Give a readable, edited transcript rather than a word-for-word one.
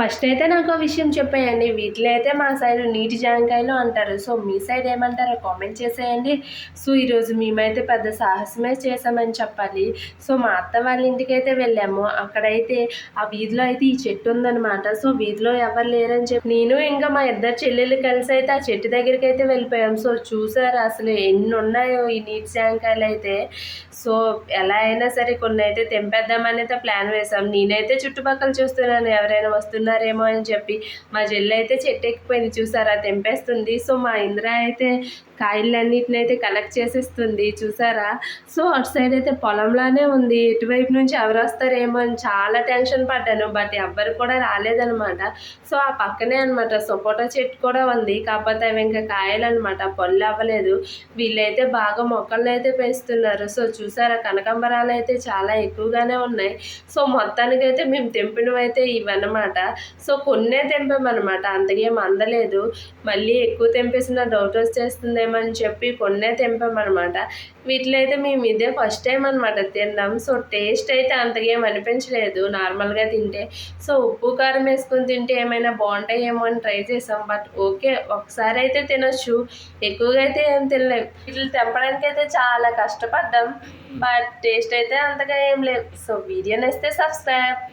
First అయితే నాకో విషయం చెప్పేయండి. వీటిలో అయితే మా సైడు నీటి జాంకాయలు అంటారు. సో, మీ సైడ్ ఏమంటారో కామెంట్ చేసేయండి. సో, ఈరోజు మేమైతే పెద్ద సాహసమే చేశామని చెప్పాలి. సో, మా అత్త వాళ్ళ ఇంటికైతే వెళ్ళాము. అక్కడైతే ఆ వీధిలో అయితే ఈ చెట్టు ఉందనమాట. సో, వీధిలో ఎవరు లేరని చెప్పి నేను ఇంకా మా ఇద్దరు చెల్లెళ్ళు కలిసి అయితే ఆ చెట్టు దగ్గరికైతే వెళ్ళిపోయాం. సో, చూసారా అసలు ఎన్నున్నాయో ఈ నీటి జాంకాయలైతే. సో, ఎలా అయినా సరే కొన్నైతే తెంపేద్దామనైతే ప్లాన్ వేశాం. నేనైతే చుట్టుపక్కల చూస్తున్నాను ఎవరైనా వస్తున్నారేమో అని చెప్పి. మా చెల్లయితే చెట్టెక్కిపోయింది చూసారా తెంపేస్తుంది. సో, మా ఇంద్ర అయితే కాయలన్నిటినైతే కలెక్ట్ చేసేస్తుంది చూసారా. సో, అటు సైడ్ అయితే పొలంలానే ఉంది. ఇటువైపు నుంచి ఎవరొస్తారేమో అని చాలా టెన్షన్ పడ్డాను. బట్ ఎవ్వరు కూడా రాలేదనమాట. సో, ఆ పక్కనే అనమాట సపోటా చెట్టు కూడా ఉంది. కాకపోతే అవి ఇంకా కాయలనమాట, పళ్ళు అవ్వలేదు. వీళ్ళైతే బాగా మొక్కలనైతే పెంచుతున్నారు. సో, చూసారా కనకాంబరాలు అయితే చాలా ఎక్కువగానే ఉన్నాయి. సో, మొత్తానికైతే మేము తెంపినవైతే ఇవన్నమాట. సో, కొన్నే తెంపామనమాట, అంతకేం అందలేదు. మళ్ళీ ఎక్కువ తెంపేసిన డౌట్ వచ్చేస్తుందేమో అని చెప్పి కొన్నే తెంపామనమాట. వీటిలో అయితే మేము ఇదే ఫస్ట్ టైం అనమాట తినడం. సో, టేస్ట్ అయితే అంతగేం అనిపించలేదు నార్మల్గా తింటే. సో, ఉప్పు కారం వేసుకొని తింటే ఏమైనా బాగుంటాయేమో అని ట్రై చేసాం. బట్ ఓకే, ఒకసారి అయితే తినొచ్చు, ఎక్కువగా అయితే ఏం తినలేం. వీటిని తెంపడానికి అయితే చాలా కష్టపడ్డాం. బట్ టేస్ట్ అయితే అంతగా ఏం లేవు. సో, వీడియో నచ్చితే సబ్స్క్రైబ్.